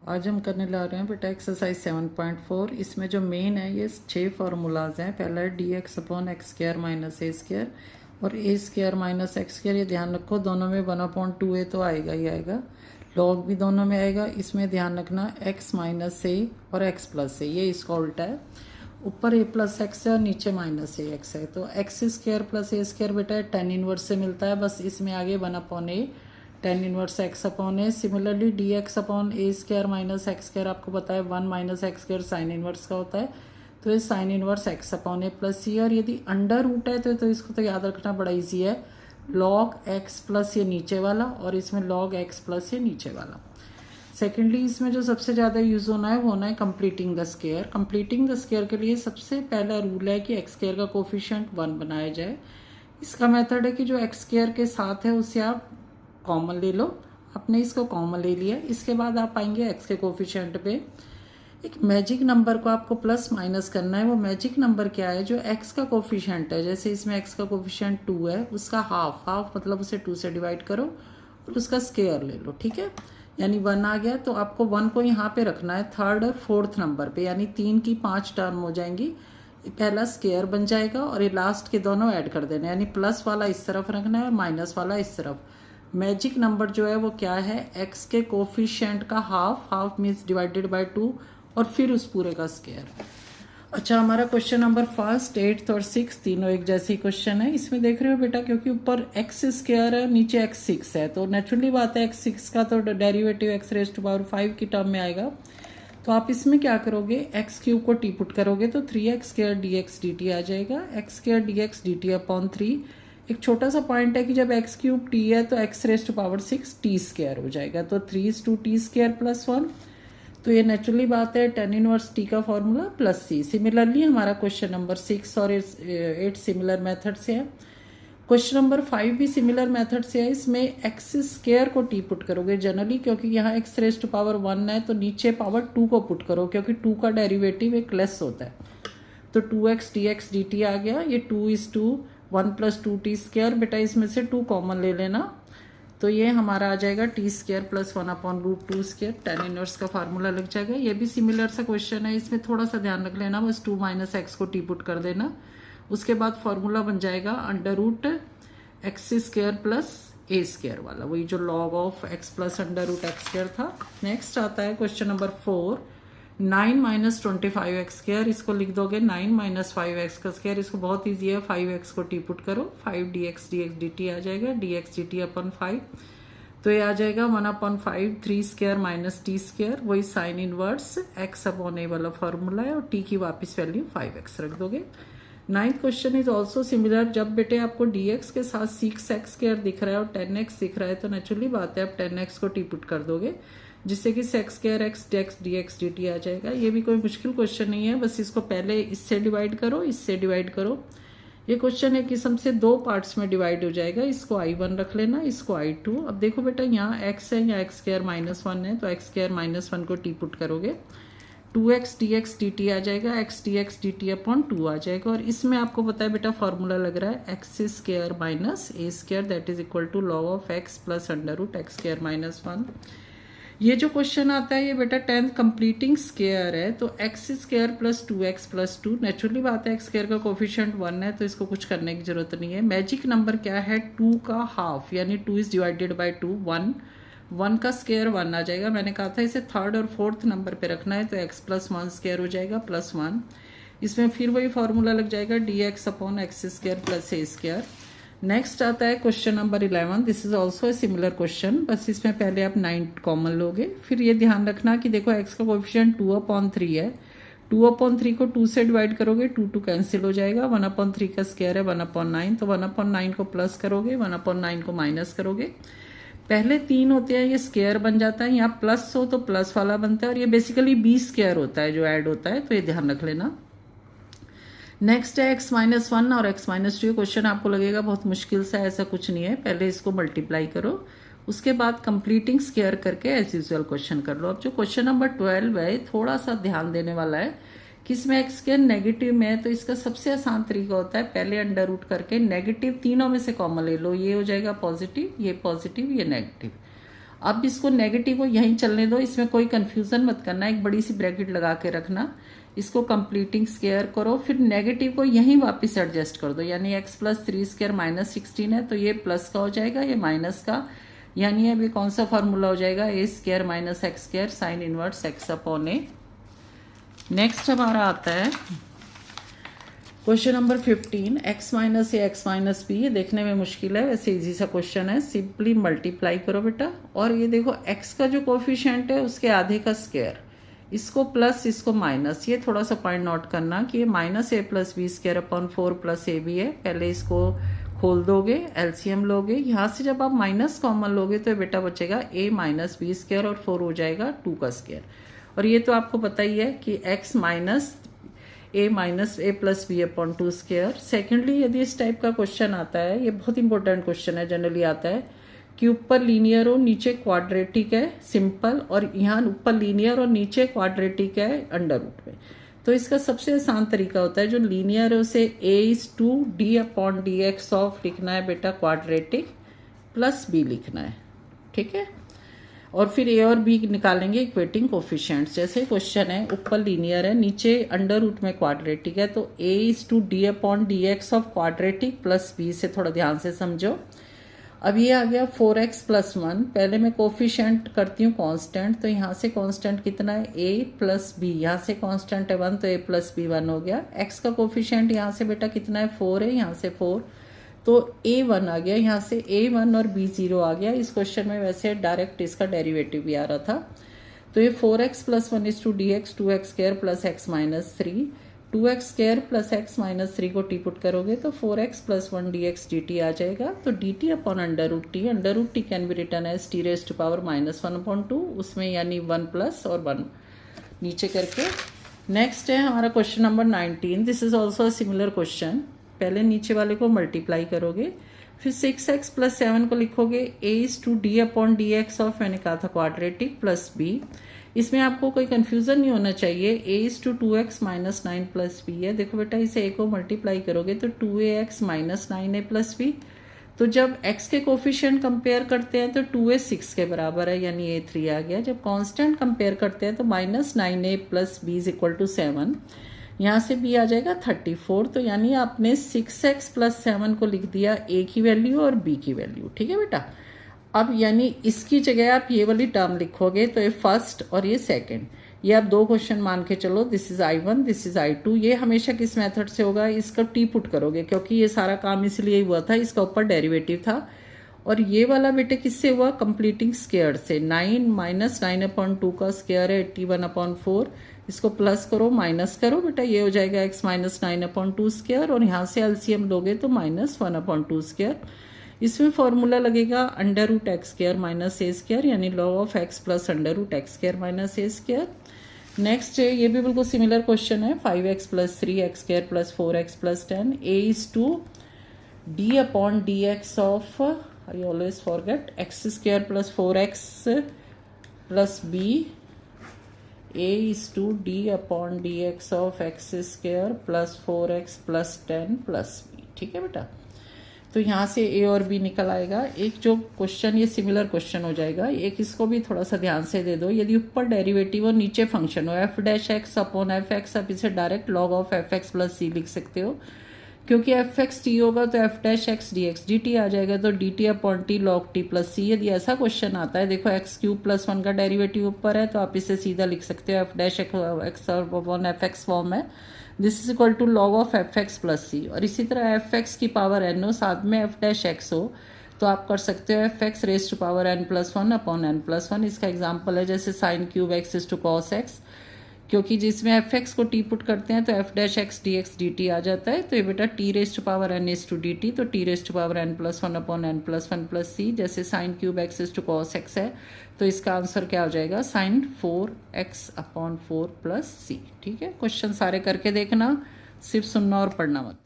आज हम करने ला रहे हैं बेटा एक्सरसाइज 7.4। इसमें जो मेन है ये 6 फार्मूलाज हैं। पहला है d x upon x square minus a square और a square minus x square. ये ध्यान रखो दोनों में 1/2a तो आएगा ही आएगा, लॉग भी दोनों में आएगा। इसमें ध्यान रखना एक्स माइनस ए और एक्स प्लस ए, ये इसका उल्टा है। ऊपर ए प्लस एक्स है और नीचे माइनस ए एक्स है। तो x square plus a square बेटा tan इनवर्स से मिलता है, बस इसमें आगे 1/a tan inverse x upon a. Similarly d x upon a square minus x square आपको पता है 1 minus x square sine inverse का होता है, तो ये sine inverse x upon a plus c. और यदि अंडर रूट है तो इसको तो याद रखना बड़ा इजी है, लॉग एक्स प्लस ये नीचे वाला और इसमें लॉग एक्स प्लस ये नीचे वाला। सेकेंडली इसमें जो सबसे ज़्यादा यूज़ होना है वो होना है completing the square. Completing the square के लिए सबसे पहला रूल है कि एक्स स्क्वायर का कोफिशिएंट 1 बनाया जाए। इसका मेथड है कि जो एक्स स्क्वायर के साथ है उससे आप कॉमन ले लो। आपने इसको कॉमन ले लिया, इसके बाद आप आएंगे एक्स के कोफिशिएंट पे। एक मैजिक नंबर को आपको प्लस माइनस करना है। वो मैजिक नंबर क्या है? जो एक्स का कोफिशिएंट है, जैसे इसमें एक्स का कोफिशिएंट 2 है, उसका हाफ मतलब उसे 2 से डिवाइड करो और उसका स्क्वायर ले लो, ठीक है। यानी 1 आ गया तो आपको 1 को यहाँ पे रखना है थर्ड और फोर्थ नंबर पे, यानी 3 की 5 टर्म हो जाएंगी। पहला स्क्वायर बन जाएगा और ये लास्ट के दोनों ऐड कर देना, यानी प्लस वाला इस तरफ रखना है और माइनस वाला इस तरफ। मैजिक नंबर जो है वो क्या है? एक्स के कोफिशिएंट का हाफ मीन्स डिवाइडेड बाय 2 और फिर उस पूरे का स्क्वायर। अच्छा, हमारा क्वेश्चन नंबर फर्स्ट 8th और 6th तीनों एक जैसे क्वेश्चन है। इसमें देख रहे हो बेटा, क्योंकि ऊपर एक्स स्क्वायर है नीचे एक्स 6 है, तो नेचुरली बात है एक्स 6 का तो derivative x raise to power 5 की टर्म में आएगा। तो आप इसमें क्या करोगे? एक्स क्यूब को टी पुट करोगे तो 3x square d x d t आ जाएगा। X square d x d t upon 3। एक छोटा सा पॉइंट है कि जब एक्स क्यूब टी है तो x raise to power 6 t square हो जाएगा, तो 3 स्क्वायर प्लस 1। तो ये नेचुरली बात है tan इनवर्स टी का फॉर्मूला प्लस सी। सिमिलरली हमारा क्वेश्चन नंबर 6 और 8 सिमिलर मेथड से है। क्वेश्चन नंबर 5 भी सिमिलर मेथड से है। इसमें एक्स स्क्वायर को टी पुट करोगे जनरली, क्योंकि यहाँ एक्स रेज टू पावर 1 है तो नीचे पावर 2 को पुट करो, क्योंकि 2 का डेरिवेटिव एक लेस होता है। तो 2x dx dt आ गया। ये 2 1 प्लस 2t स्क्वायर, बेटा इसमें से 2 कॉमन ले लेना, तो ये हमारा आ जाएगा T square plus 1/√2 square. tan inverse का फार्मूला लग जाएगा। ये भी सिमिलर सा क्वेश्चन है, इसमें थोड़ा सा ध्यान रख लेना, बस 2 माइनस एक्स को टी पुट कर देना। उसके बाद फार्मूला बन जाएगा √x square plus a square वाला, वही जो log of x plus √x square था। नेक्स्ट आता है question number 4 9 minus 25x square. इसको लिख दोगे 9 माइनस 5x का स्क्वायर। इसको बहुत ईजी है, 5x को टी पुट करो, 5 dx dt आ जाएगा, dx dt अपन 5, तो ये आ जाएगा 1/5 3 स्क्वायर माइनस टी स्क्वायर, वही साइन इनवर्स x अपॉन ए वाला फॉर्मूला है, और t की वापस वैल्यू 5x रख दोगे। 9th question is also similar. जब बेटे आपको dx के साथ 6x स्क्वायर दिख रहा है और 10x दिख रहा है, तो नेचुरली बात है आप 10x को टी पुट कर दोगे, जिससे कि sex square x dx dt आ जाएगा। ये भी कोई मुश्किल क्वेश्चन नहीं है, बस इसको पहले इससे डिवाइड करो, इससे डिवाइड करो। ये क्वेश्चन एक किस्म से 2 पार्ट्स में डिवाइड हो जाएगा। इसको I1 रख लेना, इसको I2। अब देखो बेटा, यहाँ x है, यहाँ x स्क्वायर माइनस 1 है, तो x स्क्वायर माइनस 1 को टी पुट करोगे, 2x dx dt आ जाएगा, x dx dt अपॉन 2 आ जाएगा। और इसमें आपको पता है बेटा फॉर्मूला लग रहा है x square minus a square, that is equal to log of x plus √x square minus 1। ये जो क्वेश्चन आता है ये बेटा 10th कंप्लीटिंग स्क्वायर है, तो x square plus 2x plus 2। Naturally बात है एक्स स्क्वायर का कोफिशिएंट 1 है, तो इसको कुछ करने की जरूरत नहीं है। मैजिक नंबर क्या है? 2 का हाफ, यानी 2 इज डिवाइडेड बाय 2, 1 का स्क्वायर 1 आ जाएगा। मैंने कहा था इसे थर्ड और फोर्थ नंबर पे रखना है, तो x प्लस 1 स्क्वायर हो जाएगा प्लस 1। इसमें फिर वही फॉर्मूला लग जाएगा dx upon x square plus a square. Next आता है question number 11। This is also a similar question, बस इसमें पहले आप 9 कॉमन लोगे। फिर ये ध्यान रखना कि देखो x का कोएफिशिएंट 2/3 है, 2/3 को 2 से डिवाइड करोगे, 2 कैंसिल हो जाएगा, 1/3 का स्क्वायर है 1/9, तो 1/9 को प्लस करोगे, 1/9 को माइनस करोगे। पहले 3 होते हैं, ये स्क्वायर बन जाता है, यहाँ प्लस हो तो प्लस वाला बनता है, और ये बेसिकली b स्क्वायर होता है जो ऐड होता है, तो ये ध्यान रख लेना। नेक्स्ट है x-1 और x-2। क्वेश्चन आपको लगेगा बहुत मुश्किल सा, ऐसा कुछ नहीं है। पहले इसको मल्टीप्लाई करो, उसके बाद कंप्लीटिंग स्क्वायर करके एज यूजुअल क्वेश्चन कर लो। अब जो क्वेश्चन नंबर 12 है थोड़ा सा ध्यान देने वाला है कि इसमें एक्स स्क्वायर नेगेटिव में है, तो इसका सबसे आसान तरीका होता है पहले अंडर रूट करके नेगेटिव तीनों में से कॉमन ले लो, ये हो जाएगा पॉजिटिव, ये नेगेटिव। अब इसको नेगेटिव को यहीं चलने दो, इसमें कोई कंफ्यूजन मत करना, एक बड़ी सी ब्रैकेट लगा के रखना, इसको कंप्लीटिंग स्क्वायर करो, फिर नेगेटिव को यहीं वापस एडजस्ट कर दो, यानी x प्लस 3 स्क्वायर माइनस 16 है तो ये प्लस का हो जाएगा, ये माइनस का, यानी अब ये कौन सा फॉर्मूला हो जाएगा, a square minus x square sine inverse x upon a. Next हमारा आता है question number 15, x minus a x minus b. ये देखने में मुश्किल है, वैसे इजी सा क्वेश्चन है, सिंपली मल्टीप्लाई करो बेटा, और ये देखो x का जो कोफिशिएंट है उसके आधे का स्क्वायर, इसको प्लस इसको माइनस, ये थोड़ा सा पॉइंट नोट करना कि ये minus a plus b square upon 4 plus a b है। पहले इसको खोल दोगे, एलसीएम लोगे, यहाँ से जब आप माइनस कॉमन लोगे तो बेटा बचेगा a माइनस बी स्क्वायर और 4 हो जाएगा 2 का स्क्वायर। और ये तो आपको पता ही है कि x minus a plus b upon 2 square. Secondly यदि इस टाइप का क्वेश्चन आता है, ये बहुत इंपॉर्टेंट क्वेश्चन है, जनरली आता है कि ऊपर लीनियर हो नीचे क्वाड्रेटिक है सिंपल, और यहाँ ऊपर लीनियर और नीचे क्वाड्रेटिक है अंडर रूट में, तो इसका सबसे आसान तरीका होता है जो लीनियर है उसे a/d upon d x of लिखना है बेटा क्वाड्रेटिक प्लस b लिखना है, ठीक है। और फिर a और b निकालेंगे इक्वेटिंग कोफिशिएंट्स। जैसे क्वेश्चन है ऊपर लीनियर है नीचे अंडर रूट में क्वाड्रेटिक है, तो a/d upon d x of quadratic plus b, से थोड़ा ध्यान से समझो। अब ये आ गया 4x प्लस 1, पहले मैं कोफिशिएंट करती हूँ कांस्टेंट, तो यहाँ से कांस्टेंट कितना है a प्लस बी, यहाँ से कांस्टेंट है 1 तो a प्लस बी 1 हो गया। x का कोफिशिएंट यहाँ से बेटा कितना है 4 है, यहाँ से 4 तो a1 आ गया, यहाँ से a1 और b0 आ गया। इस क्वेश्चन में वैसे डायरेक्ट इसका डेरिवेटिव भी आ रहा था, तो ये 4x plus 1 is to d x 2x square plus x minus 3, 2x square plus x minus 3 को टी पुट करोगे तो 4x plus 1 d x d t आ जाएगा। तो d t upon under root t can be return as t raise to power minus 1 upon 2, उसमें यानी 1 plus और 1 नीचे करके। नेक्स्ट है हमारा question number 19, this is also a similar question. पहले नीचे वाले को मल्टीप्लाई करोगे, फिर 6x प्लस 7 को लिखोगे a/d upon d x of, मैंने कहा था क्वाड्रेटिक प्लस b। इसमें आपको कोई कंफ्यूजन नहीं होना चाहिए, a/2x माइनस 9 प्लस बी है। देखो बेटा इसे a को मल्टीप्लाई करोगे तो 2ax minus 9a plus B, तो जब x के कोफिशिएंट कंपेयर करते हैं तो 2a 6 के बराबर है यानी a 3 आ गया। जब कांस्टेंट कंपेयर करते हैं तो minus 9a plus b is equal to 7, यहाँ से b आ जाएगा 34, तो यानी आपने 6x प्लस 7 को लिख दिया a की वैल्यू और b की वैल्यू, ठीक है बेटा। अब यानी इसकी जगह आप ये वाली टर्म लिखोगे तो ये फर्स्ट और ये सेकंड, ये आप दो क्वेश्चन मान के चलो, this is I1 this is I2। ये हमेशा किस मेथड से होगा, इसका टी पुट करोगे, क्योंकि ये सारा काम इसलिए हुआ था, इसका ऊपर डेरिवेटिव था। और ये वाला बेटे किससे हुआ, कंप्लीटिंग स्क्वायर से। 9 माइनस 9 अपॉन 2 का स्क्वायर है 81 अपॉन 4, इसको प्लस करो माइनस करो बेटा, ये हो जाएगा x माइनस 9 अपॉन 2 स्क्वायर, और यहाँ से एलसीएम लोगे तो माइनस 1 अपॉन 2 स्क्वायर। इसमें फॉर्मूला लगेगा under root x square minus a square, यानी log of x plus under root x square minus a square. Next है, ये भी बिल्कुल सिमिलर क्वेश्चन है, 5x plus 3 x square plus 4x plus 10 a/d upon d x of, I always forget, x square plus 4x plus b, a/d upon d x of x square plus 4x plus 10 plus b, ठीक है बेटा। तो यहाँ से a और b निकल आएगा। एक जो क्वेश्चन ये सिमिलर क्वेश्चन हो जाएगा, एक इसको भी थोड़ा सा ध्यान से दे दो। यदि ऊपर डेरिवेटिव और नीचे फंक्शन हो f dash x upon f x, आप इसे direct log of f x plus c लिख सकते हो, क्योंकि एफ एक्स टी होगा तो f dash x d x d t आ जाएगा, तो d t upon t log t plus c. यदि ऐसा क्वेश्चन आता है, देखो एक्स क्यूब प्लस 1 का डेरिवेटिव ऊपर है, तो आप इसे सीधा लिख सकते हो f dash x upon f x form है, this is equal to log of f x plus c. और इसी तरह एफ एक्स की पावर एन हो, साथ में एफ डैश एक्स हो, तो आप कर सकते हो f x raise to power n plus 1 upon n plus 1। इसका एग्जाम्पल है जैसे sine cube x is to cos x, क्योंकि जिसमें एफ एक्स को टी पुट करते हैं तो f dash x d x d t आ जाता है, तो ये बेटा t raise to power n is to d t, तो t raise to power n plus 1 upon n plus 1 plus c. जैसे sine cube x is to cos x है, तो इसका आंसर क्या हो जाएगा, साइन 4x अपॉन 4 प्लस सी, ठीक है। क्वेश्चन सारे करके देखना, सिर्फ सुनना और पढ़ना मत।